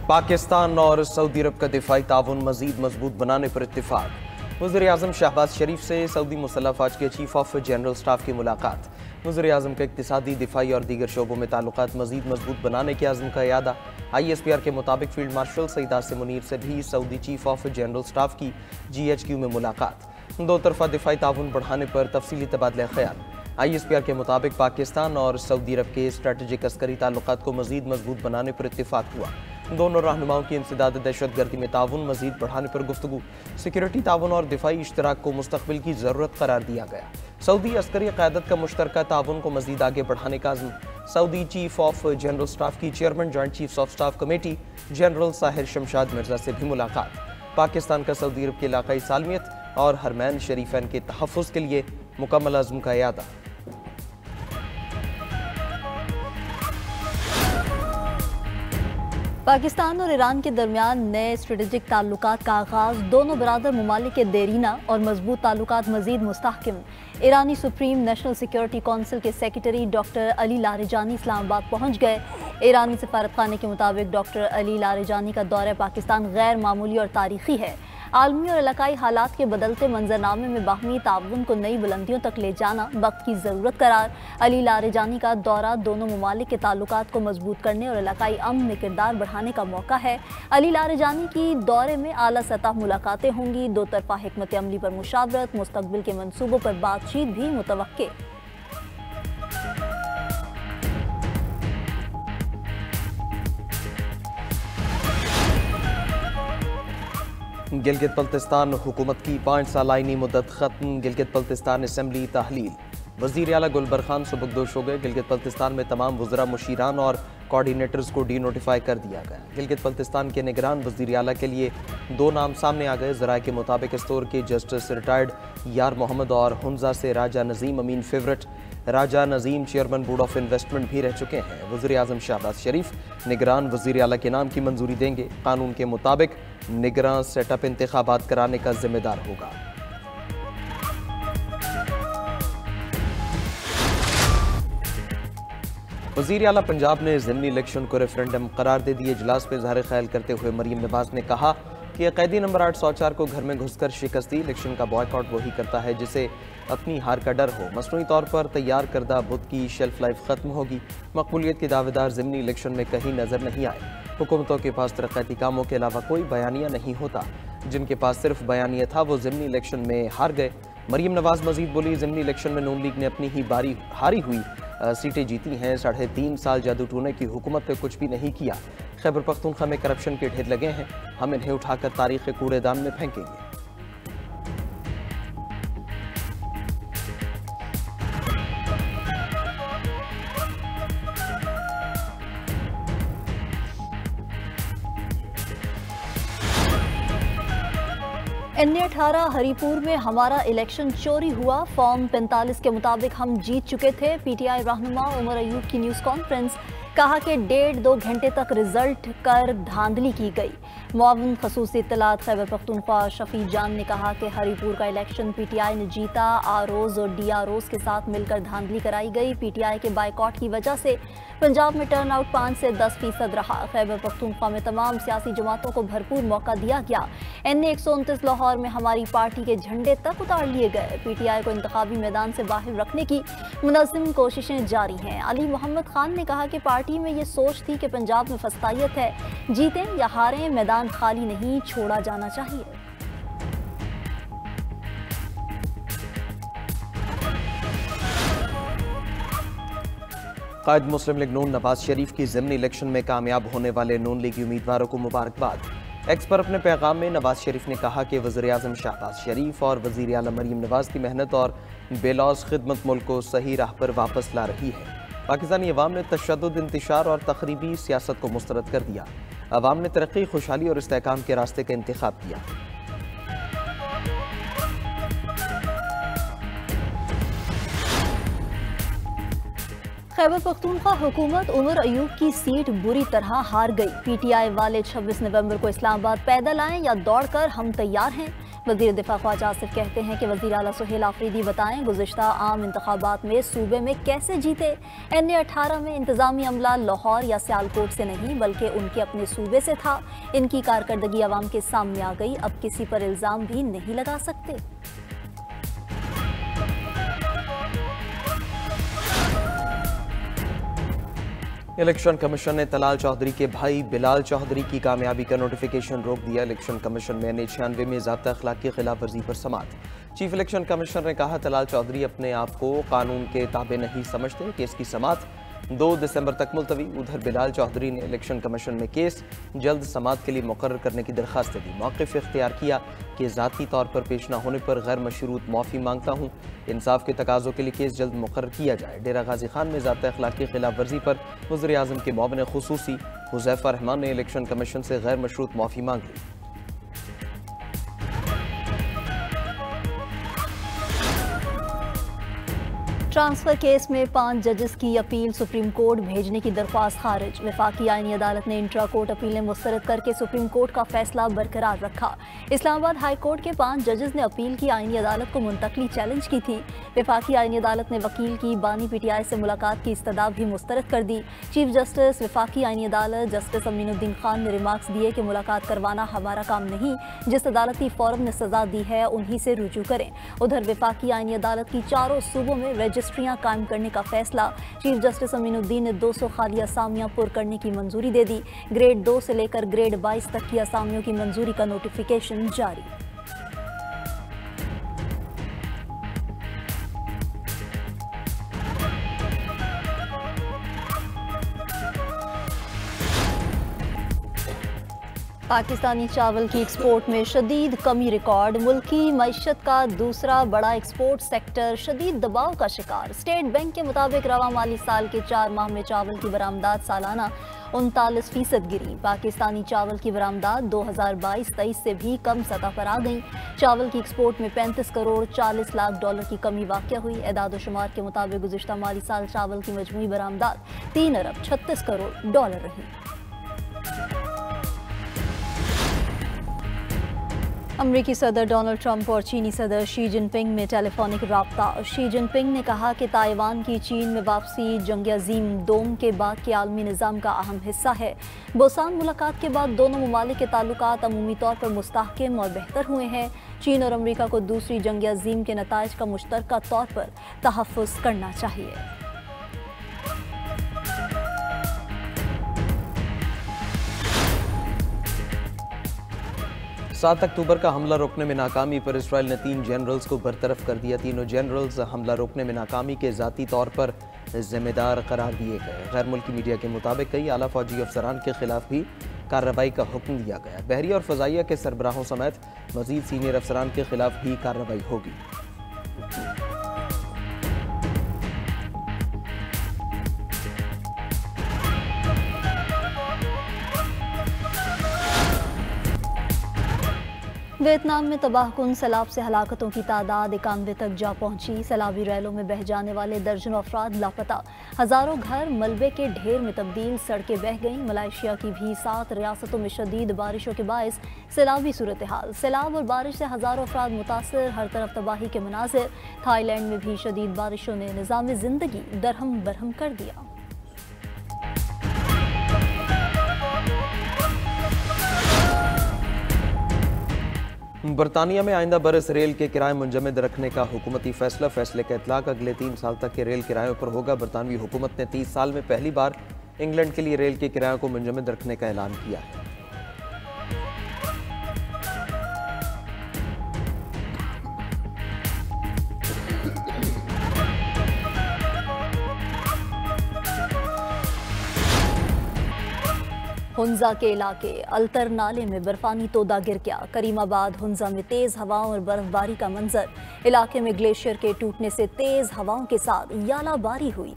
पाकिस्तान और सऊदी अरब का दिफाई ताउन मजीद मजबूत बनाने पर इत्तेफाक। वज़ीर-ए-आज़म शहबाज शरीफ से सऊदी मुसल्लह फ़ौज के चीफ ऑफ जनरल स्टाफ की मुलाकात। वज़ीर-ए-आज़म का इक़्तिसादी, दिफाई और दीगर शोबों में ताल्लुकात मजीद मजबूत बनाने के आज़म का यादा। ISPR के मुताबिक फील्ड मार्शल सईद आसिम मुनीर से भी Saudi chief of general staff की GHQ में मुलाकात। दो तरफा दिफाई ताउन बढ़ाने पर तफसीली तबादला ख्याल। ISPR के मुताबिक पाकिस्तान और सऊदी अरब के स्ट्रेटेजिक अस्करी ताल्लुकात को मजीद मजबूत बनाने पर इत्तेफाक हुआ। दोनों रहनुमाओं की इंसदाद दहशतगर्दी में ताउन मजीद बढ़ाने पर गुफ्तगू। सिक्योरिटी ताउन और दिफाई इश्तराक को मुस्तकबिल की ज़रूरत करार दिया गया। सऊदी अस्करी क़यादत का मुश्तरका ताउन को मजीद आगे बढ़ाने का आज़म। Saudi chief of general staff की chairman joint chiefs of staff committee general Sahir Shamshad Mirza से भी मुलाकात। पाकिस्तान का सऊदी अरब के इलाकाई सालमियत और हरमैन शरीफैन के तहफ़्फ़ुज़ के लिए मुकम्मल अज़्म का यादा। पाकिस्तान और ईरान के दरमियान नए स्ट्रेटेजिक ताल्लुकात का आगाज़। दोनों बरादर ममालिक के देरीना और मजबूत ताल्लुकात मजीद मुस्तहकम। ईरानी सुप्रीम नेशनल सिक्योरिटी कौंसिल के secretary doctor Ali Larijani Islamabad पहुँच गए। ईरानी सफारतखाने के मुताबिक डॉक्टर अली लारिजानी का दौरा पाकिस्तान गैर मामूली और तारीखी है। आलमी और इलाकाई हालात के बदलते मंजरनामे में बाहमी ताउन को नई बुलंदियों तक ले जाना वक्त की ज़रूरत करार। अली लारिजानी का दौरा दोनों ममालिक के ताल्लुकात को मजबूत करने और इलाकाई अमन में किरदार बढ़ाने का मौका है। अली लारिजानी की दौरे में आला सतह मुलाकातें होंगी। दो तरफा हिकमत अमली पर मुशावरत, मुस्तकबिल के मनसूबों पर बातचीत भी मुतवक्के। गिलगित बल्तिस्तान हुकूमत की 5 साल आईनी मुद्दत खत्म। गिलगित बल्तिस्तान असम्बली तहलील। वज़ीर आला गुलबर खान सुबकदोश हो गए। गिलगित बल्तिस्तान में तमाम वज़रा, मुशीरान और कोऑर्डिनेटर्स को डी नोटिफाई कर दिया गया। गिलगित बल्तिस्तान के निगरान वज़ीर आला के लिए 2 नाम सामने आ गए। ज़राए के मुताबिक इस्तोर के जस्टिस रिटायर्ड यार मोहम्मद और हुंजा से Raja Nazim Amin favourite. Raja Nazim chairman board of investment भी रह चुके हैं। वज़ीर-ए-आज़म शहबाज शरीफ निगरान वज़ीर आला के नाम की मंजूरी देंगे। कानून के मुताबिक निगरान सेटअप इंतखाबात कराने का जिम्मेदार होगा। वज़ीर आला पंजाब ने ज़िमनी इलेक्शन को रेफरेंडम करार दे दिए। इजलास में ज़ाहिर ख्याल करते हुए मरीम नवाज ने कहा कि कैदी नंबर 804 को घर में घुसकर शिकस्त दी। इलेक्शन का बॉयकॉट वही करता है जिसे अपनी हार का डर हो। मसनूई तौर पर तैयार करदा बुत की शेल्फ लाइफ खत्म होगी। मकबूलियत के दावेदार ज़िमनी इलेक्शन में कहीं नजर नहीं आए। हुकूमतों के पास तरक्याती कामों के अलावा कोई बयानिया नहीं होता। जिनके पास सिर्फ बयानिया था वो ज़िमनी इलेक्शन में हार गए। मरीम नवाज मजीद बोली, ज़िमनी इलेक्शन में नून लीग ने अपनी ही हारी हुई सीटें जीती हैं। 3.5 साल जादू टूने की हुकूमत ने कुछ भी नहीं किया। खैबर पख्तूनख्वा में करप्शन के ढेर लगे हैं। हम इन्हें उठाकर तारीख के कूड़ेदान में फेंकेंगे। NA 18 हरीपुर में हमारा इलेक्शन चोरी हुआ। फॉर्म 45 के मुताबिक हम जीत चुके थे। PTI रहनुमा उमर अयूब की न्यूज़ कॉन्फ्रेंस। कहा कि 1.5-2 घंटे तक रिजल्ट कर धांधली की गई। मुआविन खसूसी इत्तलात खैबर पख्तूनख्वा शफी जान ने कहा कि हरीपुर का इलेक्शन PTI ने जीता। आरओज और DROs के साथ मिलकर धांधली कराई गई। PTI के बाइकआउट की वजह से पंजाब में टर्न आउट 5 से 10% रहा। खैबर पख्तूनख्वा में तमाम सियासी जमातों को भरपूर मौका दिया गया। NA 129 लाहौर में हमारी पार्टी के झंडे तक उतार लिए गए। PTI को इंतखाबी मैदान से बाहर रखने की मुनज़्ज़म कोशिशें जारी हैं। अली मोहम्मद खान ने कहा कि पार्टी में ये सोच थी कि पंजाब में फस्तायत है, जीतें या हारें मैदान खाली नहीं छोड़ा जाना चाहिए। कायद मुस्लिम लीग नून नवाज शरीफ की ज़िमनी इलेक्शन में कामयाब होने वाले नून लीगी उम्मीदवारों को मुबारकबाद। एक्स पर अपने पैगाम में नवाज शरीफ ने कहा कि वज़ीर-ए-आज़म शहबाज शरीफ और वज़ीर आला मरीम नवाज की मेहनत और बेलौस खिदमत मुल्क को सही राह पर वापस ला रही है। पाकिस्तानी अवाम ने तशद्दुद, इंतिशार और तखरीबी सियासत को मुस्तरद कर दिया। अवाम ने तरक्की, खुशहाली और इस्तेहकाम के रास्ते का इंतखाब किया। खैबर पख्तूनख्वा हुकूमत उमर अयूब की सीट बुरी तरह हार गई। PTI वाले 26 नवंबर को इस्लामाबाद पैदल आएं या दौड़कर हम तैयार हैं। वज़ीर दिफा ख्वाजा आसिफ कहते हैं कि वज़ीर आला सुहेल आफरीदी बताएं गुज़िश्ता आम इंतखाबात में सूबे में कैसे जीते। NA-18 में इंतज़ामी अमला लाहौर या सियालकोट से नहीं बल्कि उनके अपने सूबे से था। इनकी कारकर्दगी अवाम के सामने आ गई, अब किसी पर इल्ज़ाम भी नहीं लगा सकते। इलेक्शन कमीशन ने तलाल चौधरी के भाई बिलाल चौधरी की कामयाबी का नोटिफिकेशन रोक दिया। इलेक्शन कमीशन में NA-96 में ज़ाब्ता अखलाक की खिलाफ वर्जी पर समाअत। चीफ इलेक्शन कमिश्नर ने कहा तलाल चौधरी अपने आप को कानून के ताबे नहीं समझते। केस की समाअत 2 दिसंबर तक मुलतवी। उधर बिलाल चौधरी ने इलेक्शन कमीशन में केस जल्द समाअत के लिए मुकर्रर करने की दरख्वास्त दी। मौक़िफ़ इख्तियार किया कि ज़ाती तौर पर पेश न होने पर गैर मशरूत माफ़ी मांगता हूँ। इंसाफ के तकाज़ों के लिए केस जल्द मुकर्रर किया जाए। डेरा गाजी खान में ज़ाब्ता अखलाक की खिलाफ वर्जी पर वज़ीर आज़म के मुआविन खुसूसी हुज़ैफ़ा रहमान ने इलेक्शन कमीशन से गैर मशरूत माफ़ी मांग ली। ट्रांसफर केस में 5 जजेस की अपील सुप्रीम कोर्ट भेजने की दरख्वास्त खारिज। वफाकी आईनी अदालत ने इंट्रा कोर्ट अपीलें मुस्तरद करके सुप्रीम कोर्ट का फैसला बरकरार रखा। इस्लामाबाद हाई कोर्ट के 5 जजेस ने अपील की आईनी अदालत को मुंतकली चैलेंज की थी। वफाकी आईनी अदालत ने वकील की बानी PTI से मुलाकात की इस्तदा भी मुस्तरद कर दी। चीफ जस्टिस वफाकी आईनी अदालत जस्टिस अमीनुद्दीन खान ने रिमार्क्स दिए कि मुलाकात करवाना हमारा काम नहीं, जिस अदालती फोरम ने सजा दी है उन्हीं से रुजू करें। उधर वफाकी आईनी अदालत की 4 सूबों में रजिस्ट्रियां कायम करने का फैसला। चीफ जस्टिस अमीनुद्दीन ने 200 खाली असामियां पुर करने की मंजूरी दे दी। ग्रेड 2 से लेकर ग्रेड 22 तक की असामियों की मंजूरी का नोटिफिकेशन जारी। पाकिस्तानी चावल की एक्सपोर्ट में शदीद कमी रिकॉर्ड। मुल्की मईशत का दूसरा बड़ा एक्सपोर्ट सेक्टर शदीद दबाव का शिकार। स्टेट बैंक के मुताबिक रवा माली साल के 4 माह में चावल की बरामदात सालाना 39% गिरी। पाकिस्तानी चावल की बरामदात 2022-23 से भी कम सतह पर आ गई। चावल की एक्सपोर्ट में 35 करोड़ 40 लाख डॉलर की कमी वाक़या हुई। एदाद शुमार के मुताबिक गुज़िश्ता माली साल चावल की मजमूई बरामदात 3 अरब 36 करोड़ डॉलर रही। अमरीकी सदर डोनाल्ड ट्रंप और चीनी सदर शी जिनपिंग में टेलीफोनिक राब्ता। शी जिनपिंग ने कहा कि ताइवान की चीन में वापसी जंग अज़ीम दोम के बाद के आलमी निज़ाम का अहम हिस्सा है। बोसान मुलाकात के बाद दोनों ममालिक के ताल्लुकात अमूमी तौर पर मुस्तहकम और बेहतर हुए हैं। चीन और अमरीका को दूसरी जंग अज़ीम के नताइज का मुश्तरका तौर पर तहफ़्फ़ुज़ करना चाहिए। 7 अक्टूबर का हमला रोकने में नाकामी पर इसराइल ने 3 जनरल्स को बरतरफ कर दिया। तीनों जनरल्स हमला रोकने में नाकामी के ज़ाती तौर पर जिम्मेदार करार दिए गए। गैर मुल्की मीडिया के मुताबिक कई आला फौजी अफसरान के खिलाफ भी कार्रवाई का हुक्म दिया गया। बहरी और फ़ज़ाइया के सरबराहों समेत मज़ीद सीनियर अफसरान के खिलाफ भी कार्रवाई होगी। वियतनाम में तबाहकुन सैलाब से हलाकतों की तादाद 91 तक जा पहुंची। सैलाबी रैलों में बह जाने वाले दर्जनों अफराद लापता। हज़ारों घर मलबे के ढेर में तब्दील, सड़कें बह गईं। मलाइशिया की भी 7 रियासतों में शदीद बारिशों के बायस सैलाबी सूरत हाल। सैलाब और बारिश से हज़ारों अफराद मुतासर, हर तरफ तबाही के मनाजिर। थाईलैंड में भी शदीद बारिशों ने निज़ाम ज़िंदगी दरहम बरहम कर दिया। बरतानिया में आइंदा बरस रेल के किराए मुंजमद रखने का हुकूमती फैसला। फैसले का इतलाक अगले 3 साल तक के रेल किरायों पर होगा। बरतानवी हुकूमत ने 30 साल में पहली बार इंग्लैंड के लिए रेल के किरायों को मुंजमद रखने का ऐलान किया है। हुंजा के इलाके अल्तर नाले में बर्फानी तोदा गिर गया। करीमाबाद हुंजा में तेज हवाओं और बर्फबारी का मंजर। इलाके में ग्लेशियर के टूटने से तेज हवाओं के साथ यालाबारी हुई।